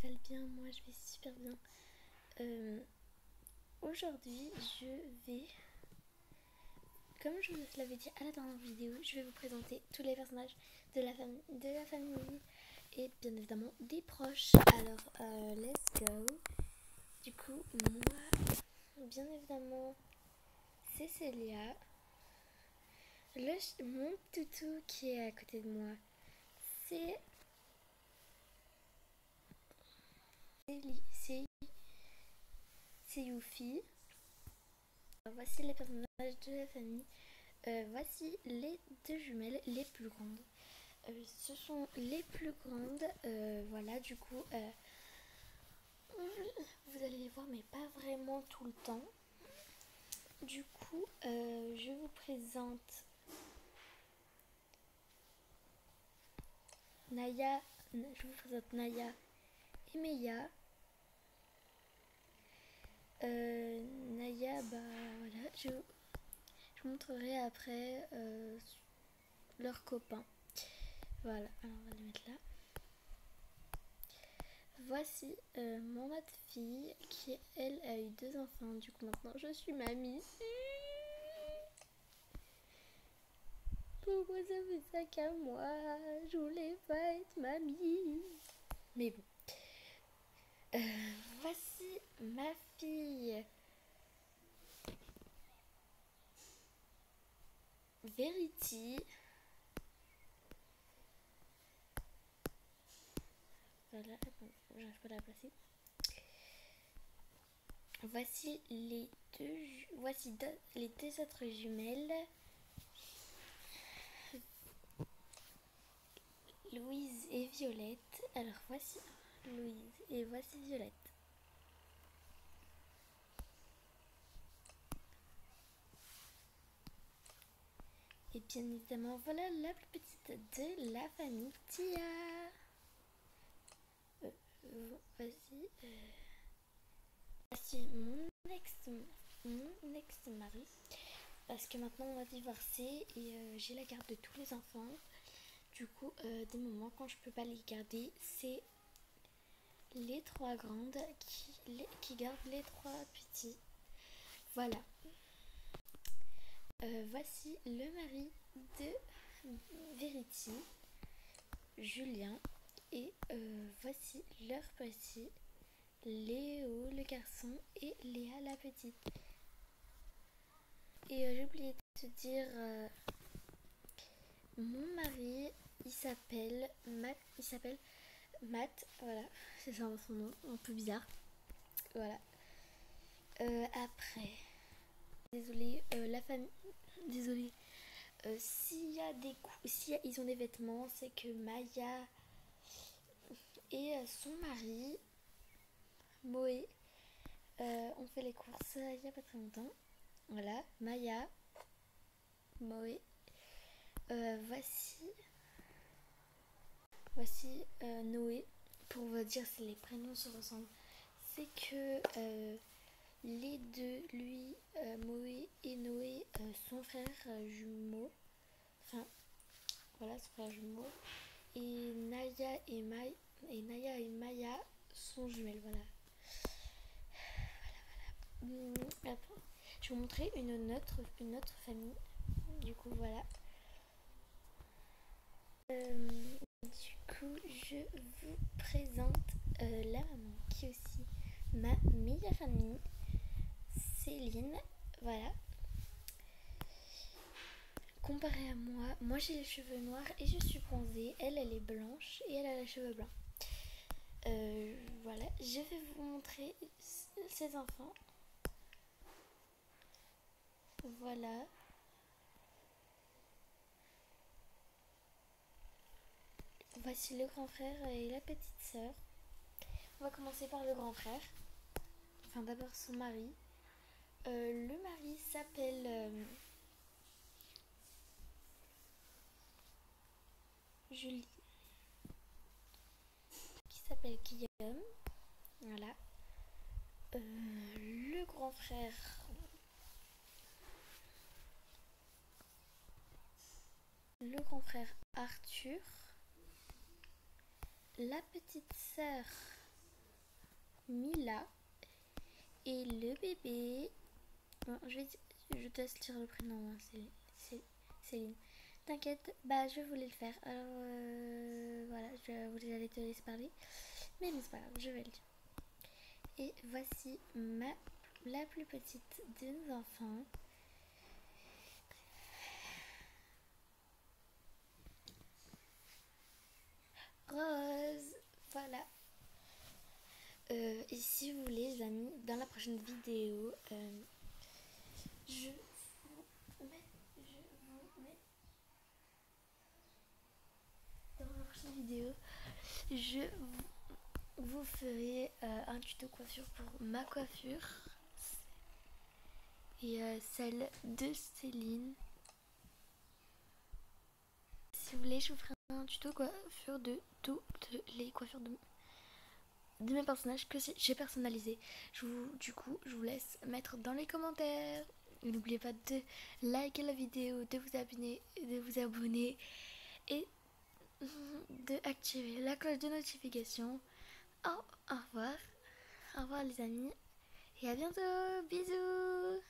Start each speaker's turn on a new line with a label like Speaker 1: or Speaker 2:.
Speaker 1: vous allez bien, moi je vais super bien. Aujourd'hui je vais, comme je vous l'avais dit à la dernière vidéo, je vais vous présenter tous les personnages de la famille et bien évidemment des proches. Alors let's go. Du coup moi, bien évidemment c'est Célia. Mon toutou qui est à côté de moi c'est Yuffie. Voici les personnages de la famille. Voici les deux jumelles les plus grandes. Ce sont les plus grandes. Voilà, du coup, vous allez les voir, mais pas vraiment tout le temps. Du coup, je vous présente Naya. Je vous présente Naya et Meya. Naya, bah voilà, je vous montrerai après leurs copains. Voilà, alors on va les mettre là. Voici mon autre fille qui, elle, a eu 2 enfants. Du coup, maintenant, je suis mamie. Pourquoi ça fait ça qu'à moi? Je voulais pas être mamie. Mais bon. Voici ma fille. Verity. Voilà, j'arrive pas à la placer. Voici les deux autres jumelles. Louise et Violette. Alors voici Louise et voici Violette. Et bien évidemment, voilà la plus petite de la famille, Tia. Voici mon ex-mari. Parce que maintenant on a divorcé et j'ai la garde de tous les enfants. Du coup, des moments quand je peux pas les garder, c'est les 3 grandes qui gardent les 3 petits. Voilà. Voici le mari de Verity, Julien. Et voici leur petit, Léo le garçon et Léa la petite. Et j'ai oublié de te dire, mon mari, il s'appelle Matt, voilà, c'est ça son nom, un peu bizarre. Voilà. Après, désolée, la famille, désolée. S'il ils ont des vêtements, c'est que Maya et son mari, Moé, ont fait les courses il n'y a pas très longtemps. Voilà, Maya, Moé. Voici Noé. Pour vous dire si les prénoms se ressemblent, c'est que les deux, lui, Moé et Noé, sont frères jumeaux. Enfin, voilà, son frère jumeau. Et Naya et Maya sont jumelles, voilà. Après, je vais vous montrer une autre famille. Du coup, voilà. Du coup, je vous présente la maman qui est aussi ma meilleure amie, Céline. Voilà. Comparé à moi j'ai les cheveux noirs et je suis bronzée. Elle est blanche et elle a les cheveux blancs. Voilà, je vais vous montrer ses enfants. Voilà. Voici le grand frère et la petite sœur. On va commencer par le grand frère. Enfin, d'abord son mari. Le mari s'appelle Julie, qui s'appelle Guillaume. Voilà. Le grand frère, Arthur. La petite sœur Mila. Et le bébé... Bon, je te laisse lire le prénom, hein, c'est Céline. T'inquiète, bah je voulais le faire. Alors voilà, j'allais te laisser parler. Mais bon, c'est pas grave, je vais le dire. Et voici la plus petite de nos enfants. Rose. Voilà. Et si vous voulez, les amis, dans la prochaine vidéo, je vous mets dans la prochaine vidéo, je vous ferai un tuto coiffure pour ma coiffure et celle de Céline. Si vous voulez, je vous ferai un tuto coiffure de toutes les coiffures de mes personnages que j'ai personnalisé. Du coup, je vous laisse mettre dans les commentaires. N'oubliez pas de liker la vidéo, de vous abonner et de activer la cloche de notification. Au revoir. Au revoir les amis. Et à bientôt. Bisous.